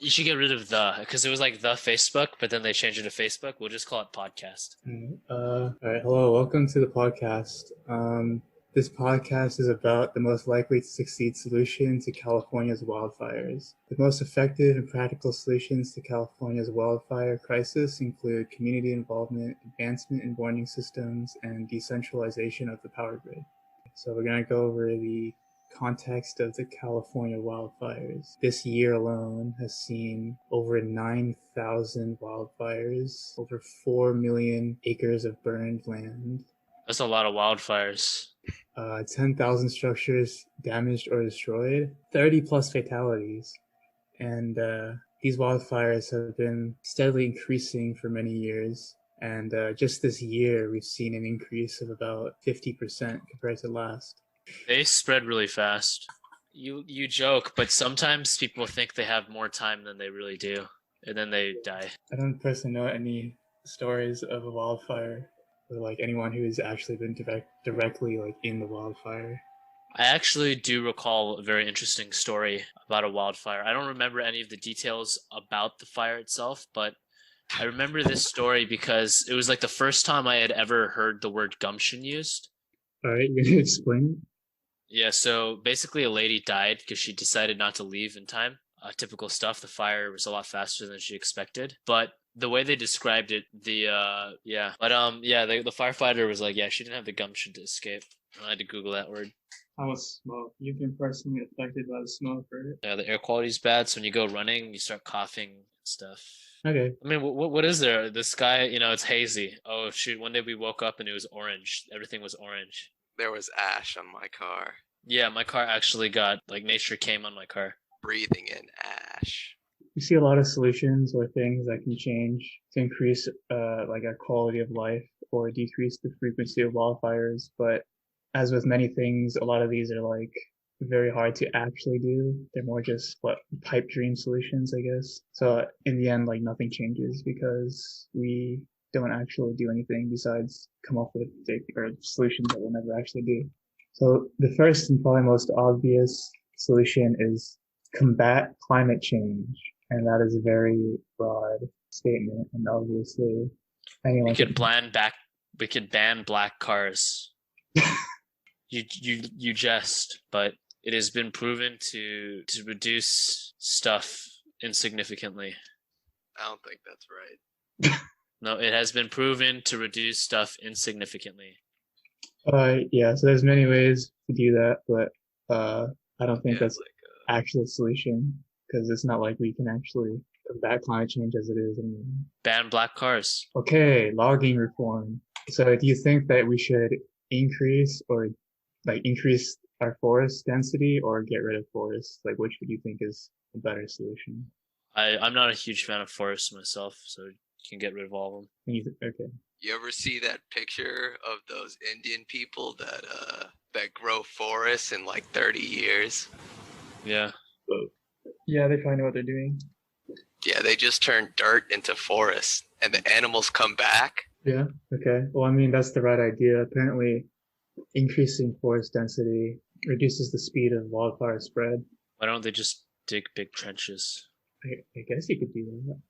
You should get rid of the, because it was like the Facebook, but then they changed it to Facebook. We'll just call it podcast. All right, hello, welcome to the podcast. This podcast is about the most likely to succeed solution to California's wildfires. The most effective and practical solutions to California's wildfire crisis include community involvement, advancement in warning systems, and decentralization of the power grid. So we're going to go over the context of the California wildfires. This year alone has seen over 9,000 wildfires, over 4 million acres of burned land, That's a lot of wildfires. 10,000 structures damaged or destroyed, 30 plus fatalities. And these wildfires have been steadily increasing for many years. And just this year, we've seen an increase of about 50% compared to last. They spread really fast. You joke, but sometimes people think they have more time than they really do, and then they die. I don't personally know any stories of a wildfire or like anyone who has actually been directly like in the wildfire. I actually do recall a very interesting story about a wildfire. I don't remember any of the details about the fire itself, but I remember this story because it was like the first time I had ever heard the word gumption used. All right, you gonna explain it? Yeah, so basically a lady died because she decided not to leave in time. Typical stuff. The fire was a lot faster than she expected. But the way they described it, the firefighter was like, yeah, she didn't have the gumption to escape. I had to Google that word. How was smoke? You've been personally affected by the smoke, right? Yeah, the air quality is bad, so when you go running, you start coughing and stuff. Okay. I mean, what is there? The sky, it's hazy. Oh shoot! One day we woke up and it was orange. Everything was orange. There was ash on my car. Yeah, my car actually got like nature came on my car. Breathing in ash. We see a lot of solutions or things that can change to increase like our quality of life or decrease the frequency of wildfires. But as with many things, a lot of these are like very hard to actually do. They're more just pipe dream solutions, I guess. So in the end, like nothing changes because we don't actually do anything besides come up with solutions that we'll never actually do. So the first and probably most obvious solution is combat climate change. And that is a very broad statement. And obviously anyone we could ban black cars. You jest, but it has been proven to reduce stuff insignificantly. I don't think that's right. No, it has been proven to reduce stuff insignificantly. Yeah, so there's many ways to do that, but I don't think that's like actual solution because it's not like we can actually combat climate change as it is anymore. Ban black cars. Okay, logging reform. So do you think that we should increase our forest density or get rid of forests? Like, which would you think is a better solution? I'm not a huge fan of forests myself, so you can get rid of all of them. Okay. You ever see that picture of those Indian people that grow forests in like 30 years? Yeah. Yeah, they probably know what they're doing. Yeah, they just turn dirt into forests, and the animals come back. Yeah, okay. Well, I mean, that's the right idea. Apparently, increasing forest density reduces the speed of wildfire spread. Why don't they just dig big trenches? I guess you could do that.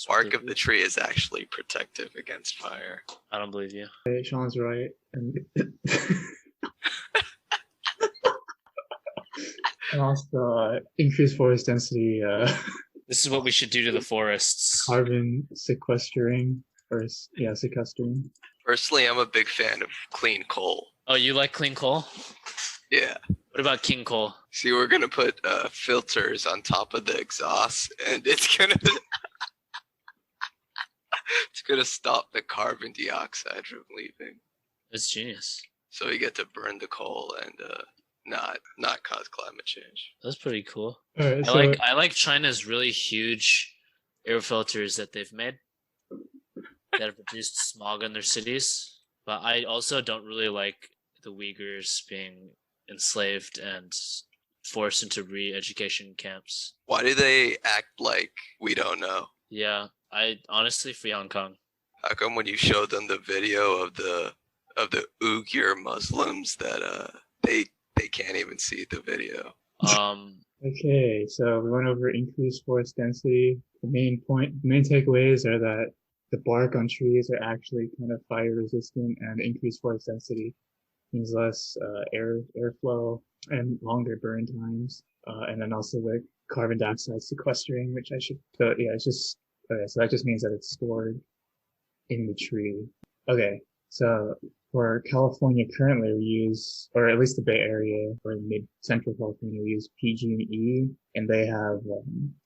Bark of the tree is actually protective against fire. I don't believe you. Okay, Sean's right. And also, increased forest density. This is what we should do to the forests. Carbon sequestering. Sequestering. Personally, I'm a big fan of clean coal. Oh, you like clean coal? Yeah. What about king coal? See, we're gonna put filters on top of the exhaust, and it's gonna stop the carbon dioxide from leaving. That's genius. So we get to burn the coal and not cause climate change. That's pretty cool. Right, I like China's really huge air filters that they've made that have reduced smog in their cities. But I also don't really like the Uyghurs being enslaved and forced into re-education camps. Why do they act like we don't know? Yeah, I honestly free Hong Kong. How come when you show them the video of the Uyghur Muslims that they can't even see the video? Okay, so we went over increased forest density. The main takeaways are that the bark on trees are actually kind of fire resistant, and increased forest density means less airflow and longer burn times, and then also the carbon dioxide sequestering, which I should. So yeah, it's just okay. So that just means that it's stored in the tree. Okay, so for California currently we use, or at least the Bay Area or mid Central California, we use PG&E, and they have.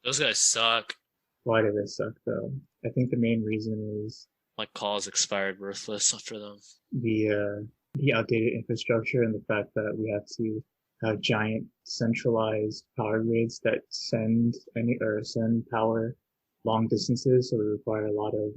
Those guys suck. Why do they suck though? I think the main reason is My call's expired, worthless for them. the outdated infrastructure and the fact that we have to have giant centralized power grids that send power long distances, so we require a lot of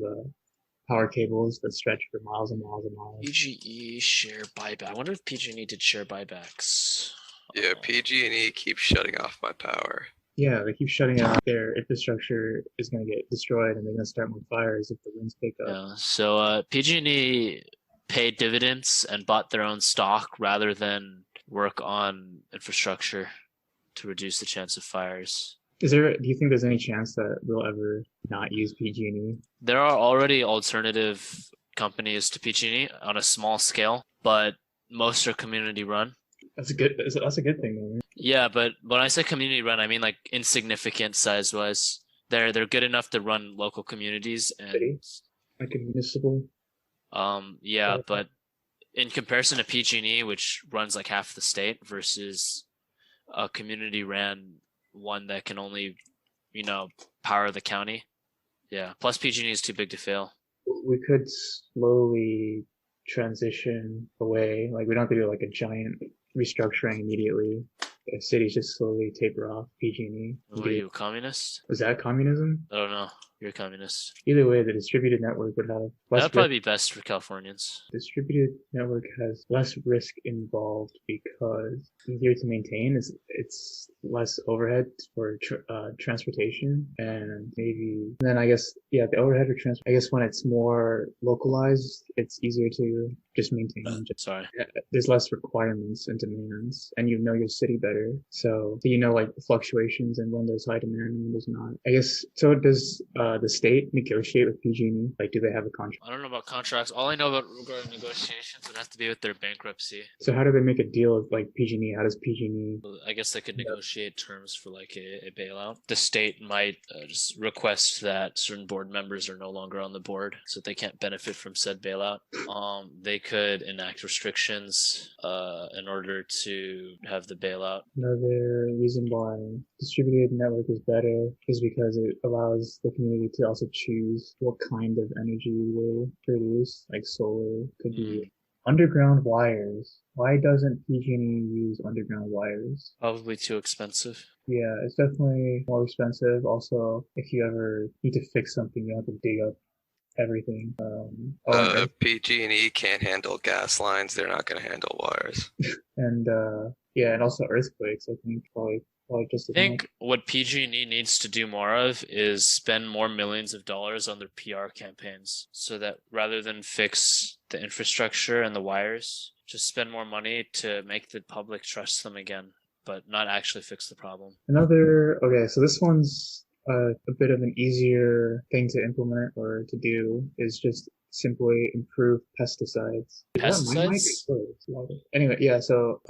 power cables that stretch for miles and miles and miles. PGE share buyback. I wonder if PG&E did share buybacks. Yeah, PG&E keeps shutting off my power. Yeah, they keep shutting out. Their infrastructure is going to get destroyed, and they're going to start more fires if the winds pick up. Yeah. So PG&E paid dividends and bought their own stock rather than work on infrastructure to reduce the chance of fires. Do you think there's any chance that we'll ever not use PG&E? There are already alternative companies to PG&E on a small scale, but most are community run. That's a good thing, though. Right? Yeah, but when I say community run, I mean like insignificant size wise. They're good enough to run local communities and City? Like a municipal. yeah, but in comparison to PG&E, which runs like half the state, versus a community ran one that can only, power the county. Yeah. Plus PG&E is too big to fail. We could slowly transition away. Like we don't have to do like a giant restructuring immediately. If cities just slowly taper off PG&E. What are you, a communist? Was that communism? I don't know. You're a communist. Either way, the distributed network would have less. That'd probably be best for Californians. Distributed network has less risk involved because it's easier to maintain. It's less overhead for transportation, and maybe then I guess the overhead for transport. I guess when it's more localized, it's easier to just maintain. Sorry. There's less requirements and demands, and you know your city better, so you know like the fluctuations and when there's high demand and when there's not. I guess so. Does the state negotiate with PG&E? Like, do they have a contract? I don't know about contracts. All I know about regarding negotiations would have to be with their bankruptcy. So how do they make a deal with like PG&E? How does PG&E? I guess they could negotiate terms for like a bailout. The state might just request that certain board members are no longer on the board, so they can't benefit from said bailout. They could enact restrictions in order to have the bailout. Another reason why distributed network is better is because it allows the community to also choose what kind of energy they produce, like solar could be. Underground wires. Why doesn't PG&E use underground wires? Probably too expensive. Yeah, it's definitely more expensive. Also, if you ever need to fix something, you have to dig up everything. PG&E can't handle gas lines. They're not going to handle wires. And and also earthquakes. I think probably just. I think what PG&E needs to do more of is spend more millions of dollars on their PR campaigns, so that rather than fix the infrastructure and the wires, just spend more money to make the public trust them again, but not actually fix the problem. Okay, so this one's a bit of an easier thing to implement or to do is just simply improve pesticides. Anyway, yeah, so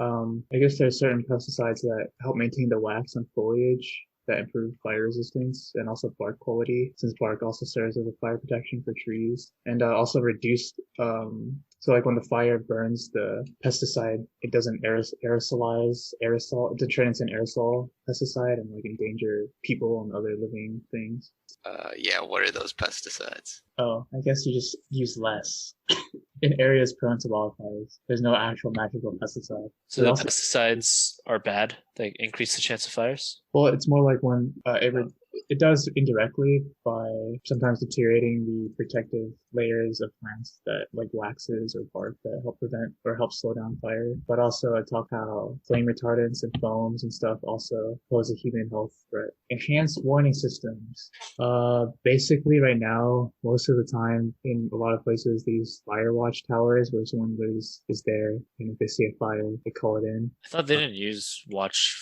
I guess there's certain pesticides that help maintain the wax on foliage that improve fire resistance and also bark quality, since bark also serves as a fire protection for trees, and also reduce so like when the fire burns the pesticide, it doesn't it turns into an aerosol pesticide and like endanger people and other living things. Yeah, what are those pesticides? Oh, I guess you just use less. In areas prone to wildfires, there's no actual magical pesticide. So the pesticides are bad? They increase the chance of fires? Well, it's more like when it does indirectly by sometimes deteriorating the protective layers of plants that like waxes or bark that help prevent or help slow down fire. But also I talk how flame retardants and foams and stuff also pose a human health threat. Enhanced warning systems. Basically right now, most of the time in a lot of places, these fire watch towers where someone is there, and if they see a fire, they call it in. I thought they didn't use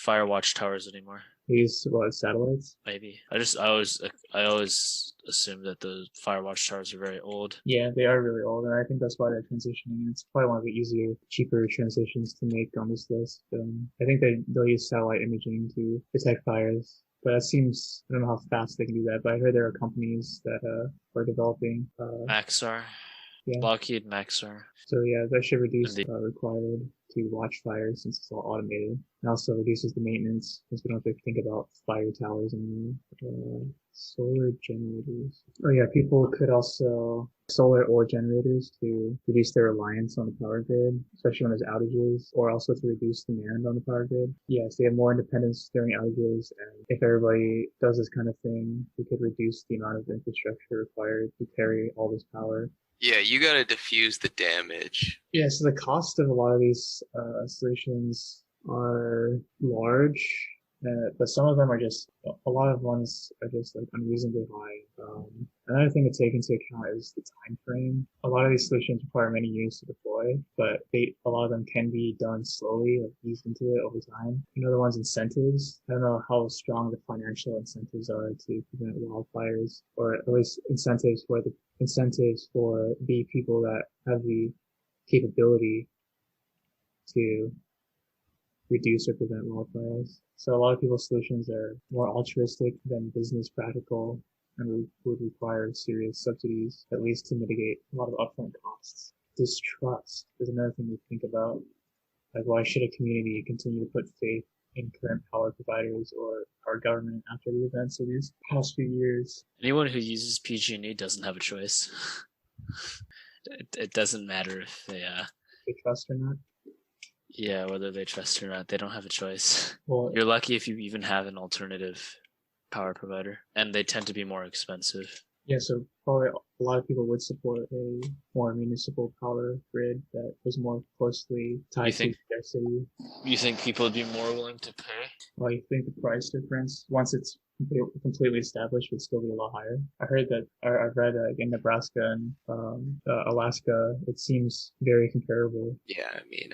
fire watch towers anymore. They use what, satellites? Maybe. I always assume that the Firewatch towers are very old. Yeah, they are really old, and I think that's why they're transitioning. It's probably one of the easier, cheaper transitions to make on this list. I think they'll use satellite imaging to detect fires. But that seems, I don't know how fast they can do that, but I heard there are companies that are developing. Maxar. Yeah. Lockheed Maxar. So yeah, that should reduce And required to watch fires since it's all automated. It also reduces the maintenance since we don't have to think about fire towers anymore. Solar generators. Oh yeah, people could also solar or generators to reduce their reliance on the power grid, especially when there's outages, or also to reduce demand on the power grid. Yes, they have more independence during outages, and if everybody does this kind of thing, we could reduce the amount of infrastructure required to carry all this power. Yeah, you gotta diffuse the damage. Yeah, so the cost of a lot of these solutions are large, but some of them are just, a lot of ones are just like unreasonably high. Another thing to take into account is the time frame. A lot of these solutions require many years to deploy, but a lot of them can be done slowly, like eased into it over time. Another one's incentives. I don't know how strong the financial incentives are to prevent wildfires, or at least incentives for the people that have the capability to reduce or prevent wildfires. So a lot of people's solutions are more altruistic than business practical and would require serious subsidies, at least to mitigate a lot of upfront costs. Distrust is another thing to think about. Like, why should a community continue to put faith in current power providers or our government after the events of these past few years? anyone who uses PG&E doesn't have a choice. It doesn't matter if they trust or not. Yeah, whether they trust or not, they don't have a choice. Well, you're lucky if you even have an alternative power provider, and they tend to be more expensive. Yeah, so probably a lot of people would support a more municipal power grid that was more closely tied to their city. You think people would be more willing to pay? Well, you think the price difference, once it's completely established, would still be a lot higher? I heard that, I've read in Nebraska and Alaska, it seems very comparable. Yeah, I mean,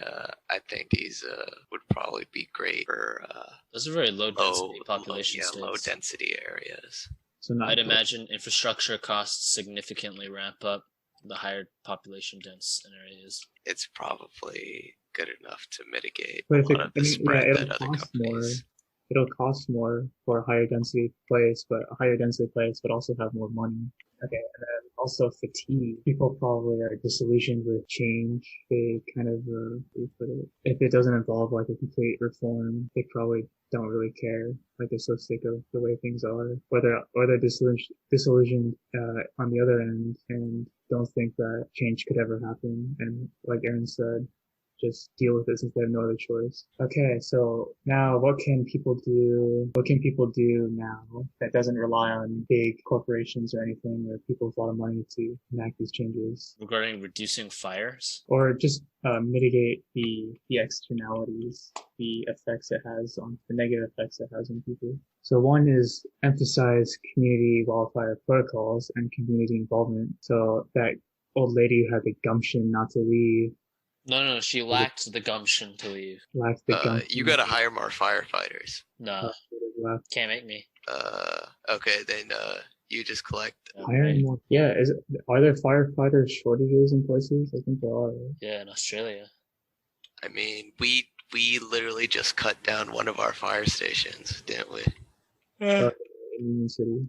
I think these would probably be great for those are very low density population states. Low density areas. So I'd imagine infrastructure costs significantly ramp up the higher population dense areas. It's probably good enough to mitigate but a lot of the spread that other companies. It'll cost more for a higher density place, but also have more money. Okay, and then also fatigue. People probably are disillusioned with change. They kind of, if it doesn't involve like a complete reform, they probably don't really care. Like, they're so sick of the way things are, or they're disillusioned on the other end and don't think that change could ever happen. And like Aaron said, just deal with it since they have no other choice. Okay, so now what can people do? What can people do now that doesn't rely on big corporations or anything, or people with a lot of money to enact these changes? Regarding reducing fires? Or just mitigate the externalities, the effects it has on the negative effects it has on people. So one is emphasize community wildfire protocols and community involvement. So that old lady who had the gumption not to leave. No, she lacked the gumption to leave. You gotta hire more firefighters. No, can't make me. Okay, then you just collect. Hiring more. Yeah, are there firefighter shortages in places? I think there are. Right? Yeah, in Australia. I mean, we literally just cut down one of our fire stations, didn't we? In Union City.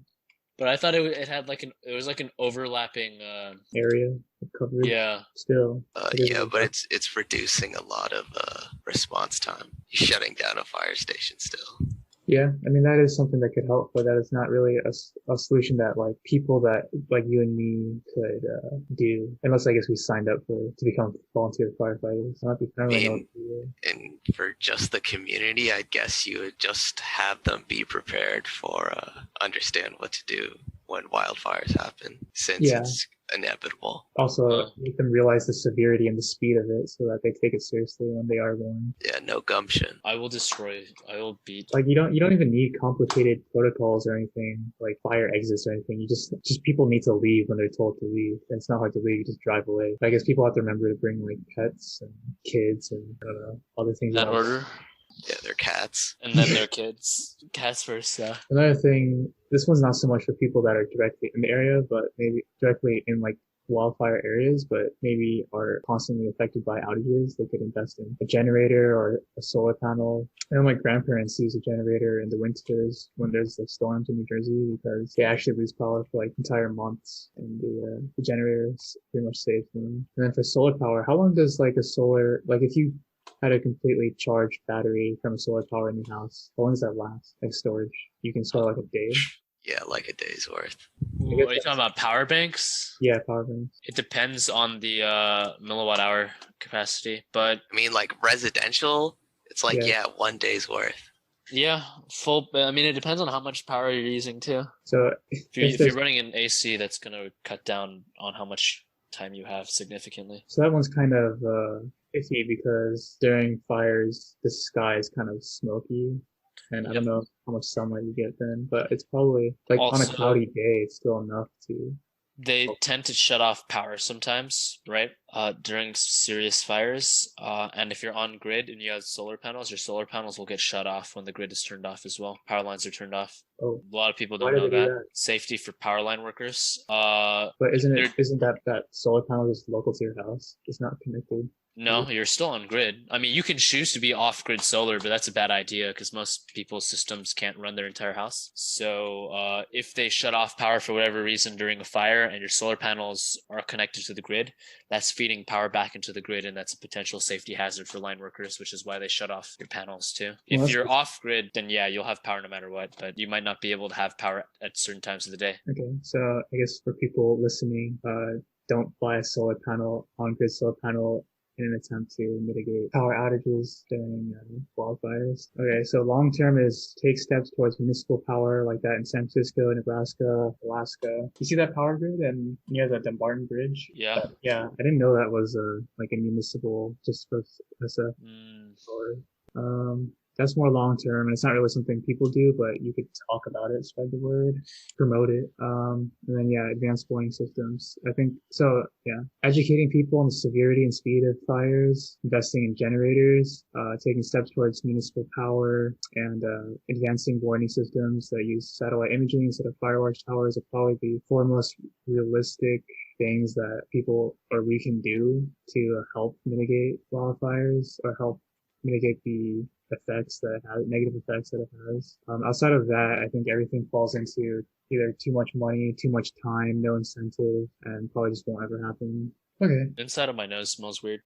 But I thought it had like it was like an overlapping area of coverage. Yeah. Still. Yeah, but it's reducing a lot of response time. You're shutting down a fire station still. Yeah, I mean, that is something that could help, but that is not really a solution that like people that like you and me could do, unless I guess we signed up to become volunteer firefighters. And for just the community, I guess you would just have them be prepared for understand what to do when wildfires happen, since it's inevitable. Also, make them realize the severity and the speed of it so that they take it seriously when they are going. Yeah, no gumption. I will beat. Like, you don't even need complicated protocols or anything, like fire exits or anything. You just people need to leave when they're told to leave. And it's not hard to leave, you just drive away. But I guess people have to remember to bring like pets and kids and I don't know, other things. That order? Yeah, they're cats. And then their kids. Cats first, yeah. Another thing, this one's not so much for people that are directly in the area, but maybe directly in like wildfire areas, but maybe are constantly affected by outages. They could invest in a generator or a solar panel. I know my grandparents use a generator in the winters when there's like storms in New Jersey because they actually lose power for like entire months, and the generator is pretty much saves them. And then for solar power, how long does like a solar, like if you had a completely charged battery from a solar power in your house, how long does that last? Like storage, you can store like a day. Yeah, like a day's worth. Are you talking about power banks? Yeah, power banks. It depends on the milliwatt hour capacity, but I mean, like residential, it's like, yeah, 1 day's worth. yeah, full. I mean, it depends on how much power you're using too. So if you're running an AC, that's gonna cut down on how much time you have significantly. So that one's kind of iffy because during fires, the sky is kind of smoky. And I don't know how much sunlight you get then, but it's probably like on a cloudy day, it's still enough to. They tend to shut off power sometimes, right? During serious fires. And if you're on grid and you have solar panels, your solar panels will get shut off when the grid is turned off as well. Power lines are turned off. Oh, a lot of people don't know that. Safety for power line workers. But isn't that solar panel just local to your house? It's not connected. No, you're still on grid. I mean, you can choose to be off-grid solar, but that's a bad idea because most people's systems can't run their entire house. So if they shut off power for whatever reason during a fire and your solar panels are connected to the grid, that's feeding power back into the grid, and that's a potential safety hazard for line workers, which is why they shut off your panels too. If you're off-grid, then yeah, you'll have power no matter what, but you might not be able to have power at certain times of the day. Okay, so I guess for people listening, don't buy a solar panel, on-grid solar panel, in an attempt to mitigate power outages during wildfires. Okay, so long term is take steps towards municipal power like that in San Francisco, Nebraska, Alaska. You see that power grid and near the Dumbarton Bridge? Yeah. Yeah, I didn't know that was like a municipal just for SF. That's more long term, and it's not really something people do, but you could talk about it, spread the word, promote it. And then advanced warning systems. I think so. Yeah, educating people on the severity and speed of fires, investing in generators, taking steps towards municipal power, and advancing warning systems that use satellite imaging instead of fireworks towers are probably the four most realistic things that people or we can do to help mitigate wildfires or help mitigate the effects that it has, negative effects that it has. Outside of that, I think everything falls into either too much money, too much time, no incentive, and probably just won't ever happen. Okay. Inside of my nose smells weird.